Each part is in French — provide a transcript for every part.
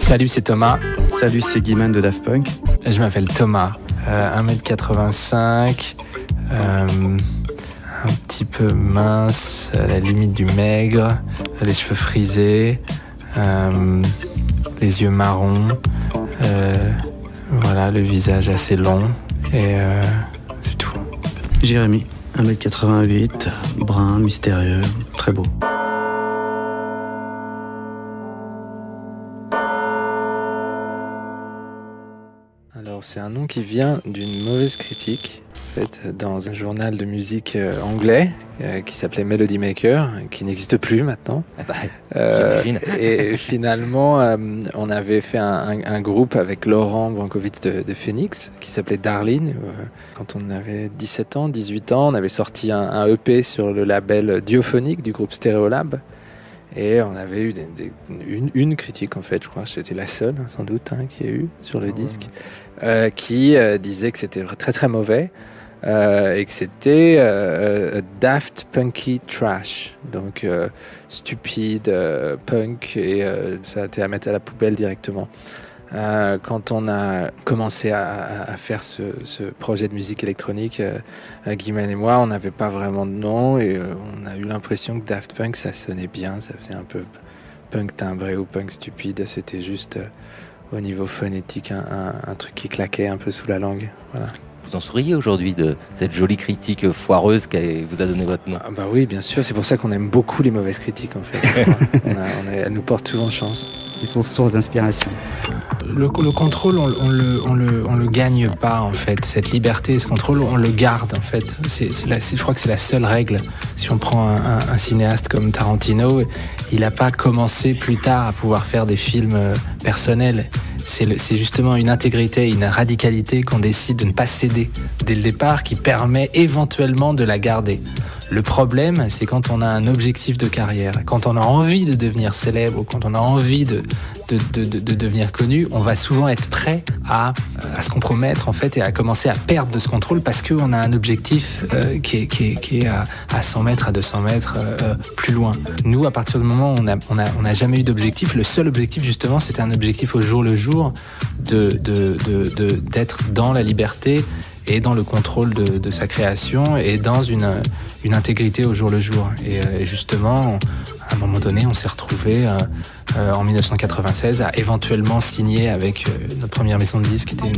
Salut, c'est Thomas. Salut, c'est Guiman de Daft Punk. Je m'appelle Thomas, 1m85, un petit peu mince, à la limite du maigre, les cheveux frisés, les yeux marrons, voilà, le visage assez long et c'est tout. Jérémy, 1m88, brun, mystérieux, très beau. Alors c'est un nom qui vient d'une mauvaise critique faite dans un journal de musique anglais qui s'appelait Melody Maker, qui n'existe plus maintenant. Et finalement, on avait fait un groupe avec Laurent Brankovitz de Phoenix qui s'appelait Darlene. Quand on avait 17 ans, 18 ans, on avait sorti un EP sur le label Diophonique du groupe Stereolab. Et on avait eu une critique, en fait, je crois que c'était la seule, sans doute, qu'il y a eu sur le disque, qui disait que c'était très très mauvais et que c'était daft punky trash, donc stupide, punk, et ça a été à mettre à la poubelle directement. Quand on a commencé à faire ce projet de musique électronique, Guiman et moi, on n'avait pas vraiment de nom et on a eu l'impression que Daft Punk, ça sonnait bien, ça faisait un peu punk timbré ou punk stupide. C'était juste au niveau phonétique un truc qui claquait un peu sous la langue. Voilà. Vous en souriez aujourd'hui de cette jolie critique foireuse qui vous a donné votre nom? Bah oui, bien sûr, c'est pour ça qu'on aime beaucoup les mauvaises critiques en fait. Elles nous portent souvent chance. Ils sont source d'inspiration. Le contrôle, on le gagne pas en fait. Cette liberté, ce contrôle, on le garde en fait. Je crois que c'est la seule règle. Si on prend un cinéaste comme Tarantino, il n'a pas commencé plus tard à pouvoir faire des films personnels. C'est justement une intégrité, une radicalité qu'on décide de ne pas céder dès le départ, qui permet éventuellement de la garder. Le problème, c'est quand on a un objectif de carrière, quand on a envie de devenir célèbre, ou quand on a envie de devenir connu, on va souvent être prêt à se compromettre en fait et à commencer à perdre de ce contrôle parce qu'on a un objectif qui est à 100 mètres, à 200 mètres plus loin. Nous, à partir du moment où on n'a jamais eu d'objectif, le seul objectif justement, c'était un objectif au jour le jour d'être dans la liberté et dans le contrôle de sa création et dans une intégrité au jour le jour. Et justement, à un moment donné, on s'est retrouvés en 1996 à éventuellement signer avec notre première maison de disques, qui était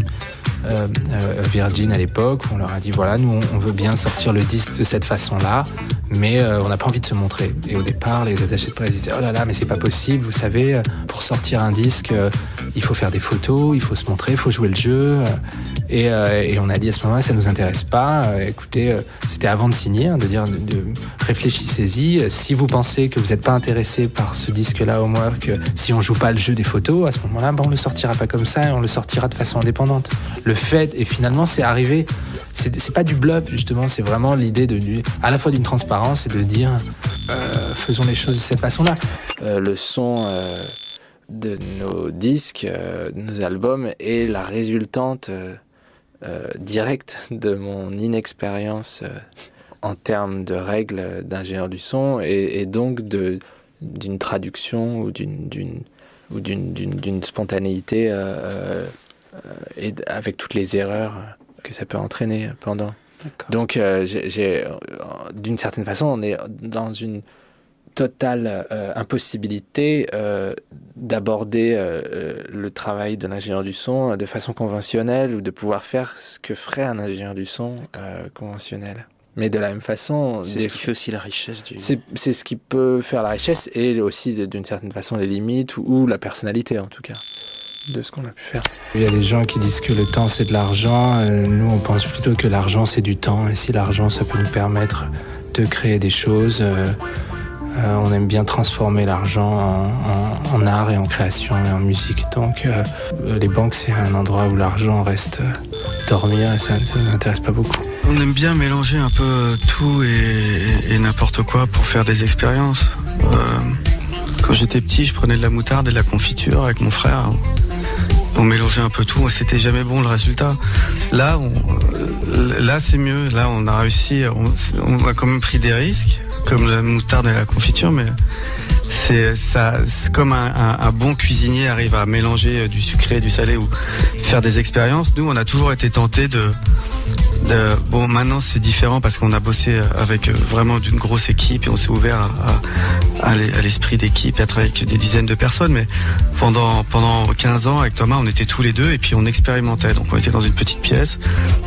Virgin à l'époque. On leur a dit voilà, nous on veut bien sortir le disque de cette façon-là, mais on n'a pas envie de se montrer. Et au départ, les attachés de presse disaient oh là là, mais c'est pas possible, vous savez, pour sortir un disque, il faut faire des photos, il faut se montrer, il faut jouer le jeu. Et on a dit à ce moment-là, ça nous intéresse pas. Écoutez, c'était avant de signer, de dire réfléchissez-y. Si vous pensez que vous n'êtes pas intéressé par ce disque-là, Homework, si on joue pas le jeu des photos, à ce moment-là, on le sortira pas comme ça et on le sortira de façon indépendante. Le fait, et finalement, c'est arrivé. C'est pas du bluff justement, c'est vraiment l'idée à la fois d'une transparence et de dire faisons les choses de cette façon-là. Le son de nos disques, de nos albums est la résultante directe de mon inexpérience en termes de règles d'ingénieur du son et donc d'une traduction ou d'une spontanéité et avec toutes les erreurs que ça peut entraîner pendant. D'accord. Donc d'une certaine façon, on est dans une totale impossibilité d'aborder le travail de l'ingénieur du son de façon conventionnelle ou de pouvoir faire ce que ferait un ingénieur du son conventionnel. Mais de la même façon... C'est ce qui fait aussi la richesse du... C'est ce qui peut faire la richesse et aussi d'une certaine façon les limites ou la personnalité en tout cas de ce qu'on a pu faire. Il y a des gens qui disent que le temps c'est de l'argent. Nous on pense plutôt que l'argent c'est du temps. Et si l'argent ça peut nous permettre de créer des choses... on aime bien transformer l'argent en art et en création et en musique. Donc les banques, c'est un endroit où l'argent reste dormir et ça ne nous intéresse pas beaucoup. On aime bien mélanger un peu tout et n'importe quoi pour faire des expériences. Quand j'étais petit, je prenais de la moutarde et de la confiture avec mon frère. On mélangeait un peu tout, c'était jamais bon le résultat. Là, c'est mieux. Là, on a réussi, on a quand même pris des risques, comme la moutarde et la confiture, mais c'est comme un bon cuisinier arrive à mélanger du sucré et du salé ou faire des expériences. Nous, on a toujours été tentés bon, maintenant c'est différent parce qu'on a bossé avec vraiment d'une grosse équipe et on s'est ouvert à l'esprit d'équipe et à travailler avec des dizaines de personnes. Mais pendant 15 ans avec Thomas, on était tous les deux et puis on expérimentait. Donc on était dans une petite pièce,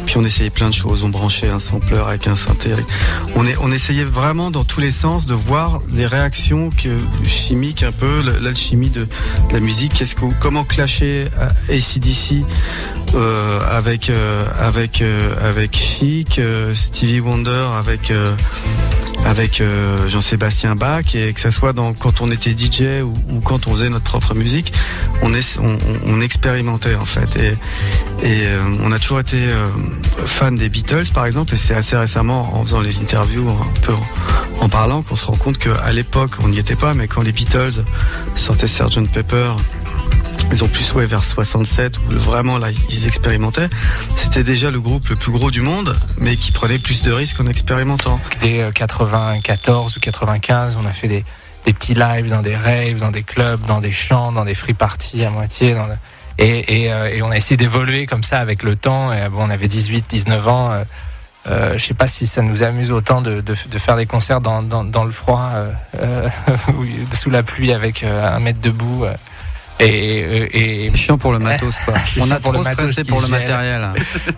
puis on essayait plein de choses. On branchait un sampleur avec un synthé. On essayait vraiment dans tous les sens de voir des réactions chimiques un peu, l'alchimie de la musique. Comment clasher AC/DC avec Chic, Stevie Wonder avec Jean-Sébastien Bach, et que ça soit quand on était DJ ou quand on faisait notre propre musique, on expérimentait en fait, et on a toujours été fan des Beatles par exemple, et c'est assez récemment en faisant les interviews un peu en parlant qu'on se rend compte qu'à l'époque on n'y était pas, mais quand les Beatles sortaient Sgt Pepper, ils ont plus vers 67 où vraiment là ils expérimentaient. C'était déjà le groupe le plus gros du monde, mais qui prenait plus de risques en expérimentant. Dès 94 ou 95, on a fait des petits lives dans des raves, dans des clubs, dans des champs, dans des free parties à moitié. Et on a essayé d'évoluer comme ça avec le temps. Et bon, on avait 18-19 ans. Je sais pas si ça nous amuse autant de faire des concerts dans le froid, sous la pluie avec un mètre debout. Et c'est chiant pour le matos, quoi. On a trop stressé pour le matériel.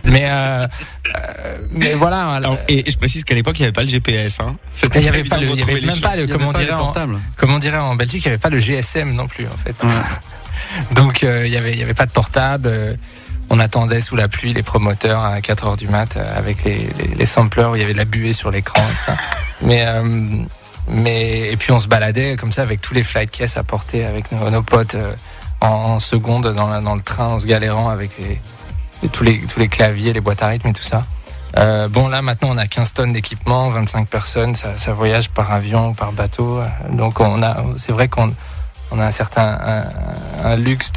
Mais voilà. Alors, et je précise qu'à l'époque il n'y avait pas le GPS. Hein. Il n'y avait même pas le, comme on dirait en Belgique, il n'y avait pas le GSM non plus en fait. Ouais. Donc il y avait pas de portable. On attendait sous la pluie les promoteurs à 4h du mat avec les sampleurs où il y avait de la buée sur l'écran. Et ça. Et puis on se baladait comme ça avec tous les flight cases à porter avec nos potes en seconde dans le train, en se galérant avec tous les claviers, les boîtes à rythme et tout ça. Bon, là maintenant on a 15 tonnes d'équipement, 25 personnes, ça voyage par avion ou par bateau. Donc c'est vrai qu'on a un luxe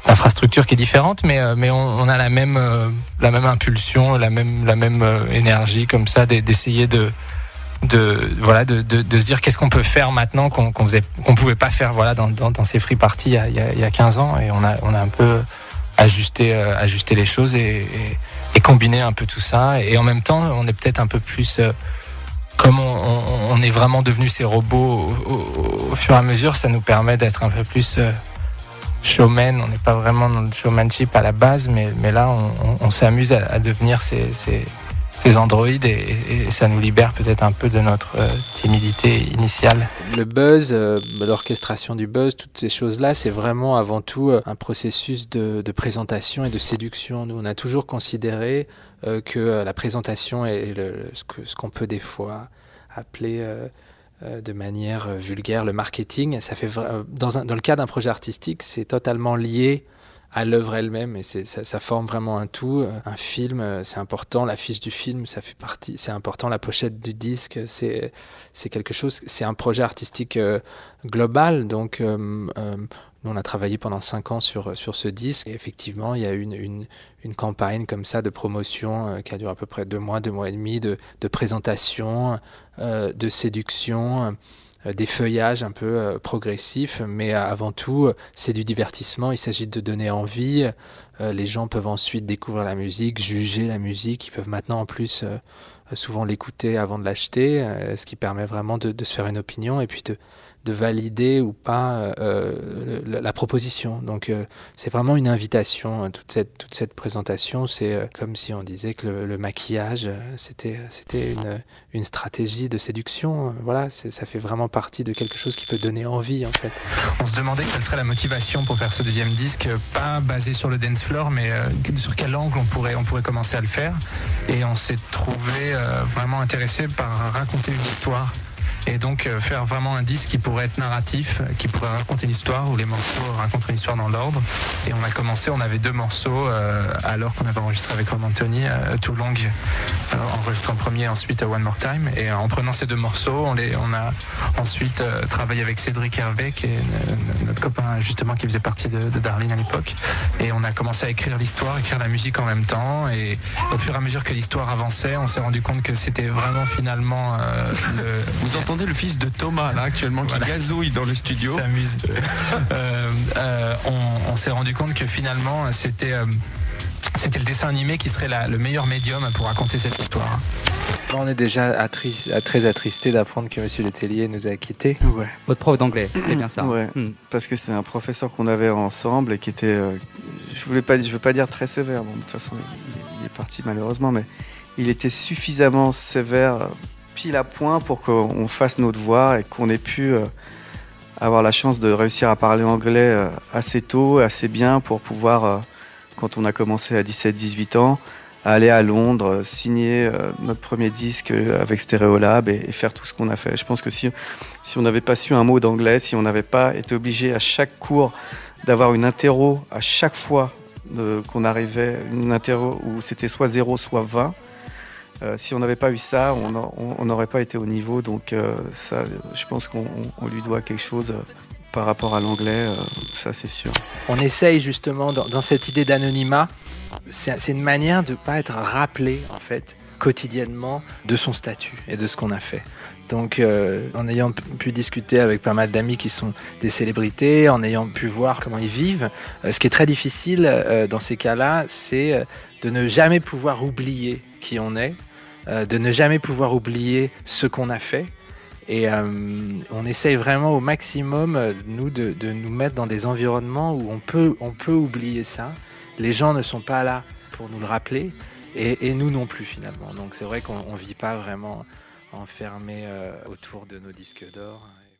d'infrastructure qui est différente, mais on a la même impulsion, la même énergie comme ça d'essayer de se dire qu'est-ce qu'on peut faire maintenant qu'on pouvait pas faire dans ces free parties il y a 15 ans, et on a un peu ajusté les choses et combiné un peu tout ça, et en même temps on est peut-être un peu plus comme on est vraiment devenu ces robots au fur et à mesure, ça nous permet d'être un peu plus showman. On n'est pas vraiment dans le showmanship à la base, mais là on s'amuse à devenir ces androïdes, et ça nous libère peut-être un peu de notre timidité initiale. Le buzz, l'orchestration du buzz, toutes ces choses-là, c'est vraiment avant tout un processus de présentation et de séduction. Nous, on a toujours considéré que la présentation est ce qu'on peut des fois appeler de manière vulgaire le marketing. Ça fait dans le cas d'un projet artistique, c'est totalement lié à l'œuvre elle-même, et ça forme vraiment un tout. Un film, c'est important, l'affiche du film, ça fait partie, c'est important, la pochette du disque, c'est quelque chose, c'est un projet artistique global. Donc nous on a travaillé pendant 5 ans sur ce disque, et effectivement il y a eu une campagne comme ça de promotion qui a duré à peu près 2 mois et demi, de présentation, de séduction, des feuillages un peu progressifs, mais avant tout c'est du divertissement. Il s'agit de donner envie. Les gens peuvent ensuite découvrir la musique, juger la musique. Ils peuvent maintenant en plus souvent l'écouter avant de l'acheter, ce qui permet vraiment de se faire une opinion et puis de valider ou pas la proposition. Donc c'est vraiment une invitation, toute cette présentation. C'est comme si on disait que le maquillage c'était une stratégie de séduction. Voilà, ça fait vraiment partie de quelque chose qui peut donner envie en fait. On se demandait quelle serait la motivation pour faire ce deuxième disque, pas basé sur le dance floor, mais sur quel angle on pourrait commencer à le faire. Et on s'est trouvé vraiment intéressé par raconter une histoire. Et donc faire vraiment un disque qui pourrait être narratif, qui pourrait raconter une histoire, où les morceaux racontent une histoire dans l'ordre. Et on avait 2 morceaux alors qu'on avait enregistré avec Rob Anthony, Too Long, enregistré en premier, ensuite One More Time. Et en prenant ces 2 morceaux, on a ensuite travaillé avec Cédric Hervé, qui est notre copain justement qui faisait partie de Darlene à l'époque. Et on a commencé à écrire l'histoire, écrire la musique en même temps. Et au fur et à mesure que l'histoire avançait, on s'est rendu compte que c'était vraiment finalement Vous entendez le fils de Thomas, là, actuellement, qui gazouille dans le studio. Il s'amuse. On s'est rendu compte que finalement, c'était le dessin animé qui serait le meilleur médium pour raconter cette histoire. On est déjà très attristé d'apprendre que Monsieur Letellier nous a quittés. Ouais. Votre prof d'anglais, c'est bien ça. Ouais, parce que c'est un professeur qu'on avait ensemble et qui était, je veux pas dire très sévère. Bon, de toute façon, il est parti malheureusement, mais il était suffisamment sévère, pile à point pour qu'on fasse nos devoirs et qu'on ait pu avoir la chance de réussir à parler anglais assez tôt, assez bien pour pouvoir, quand on a commencé à 17-18 ans, aller à Londres, signer notre premier disque avec Stereolab et faire tout ce qu'on a fait. Je pense que si on n'avait pas su un mot d'anglais, si on n'avait pas été obligé à chaque cours d'avoir une interro à chaque fois qu'on arrivait, une interro où c'était soit 0, soit 20, si on n'avait pas eu ça, on n'aurait pas été au niveau. Donc ça, je pense qu'on lui doit quelque chose par rapport à l'anglais, ça c'est sûr. On essaye justement dans cette idée d'anonymat, c'est une manière de ne pas être rappelé en fait quotidiennement de son statut et de ce qu'on a fait. Donc en ayant pu discuter avec pas mal d'amis qui sont des célébrités, en ayant pu voir comment ils vivent, ce qui est très difficile dans ces cas-là, c'est de ne jamais pouvoir oublier qui on est, de ne jamais pouvoir oublier ce qu'on a fait. Et on essaye vraiment au maximum, nous, de nous mettre dans des environnements où on peut oublier ça. Les gens ne sont pas là pour nous le rappeler, et nous non plus finalement. Donc c'est vrai qu'on ne vit pas vraiment enfermé autour de nos disques d'or.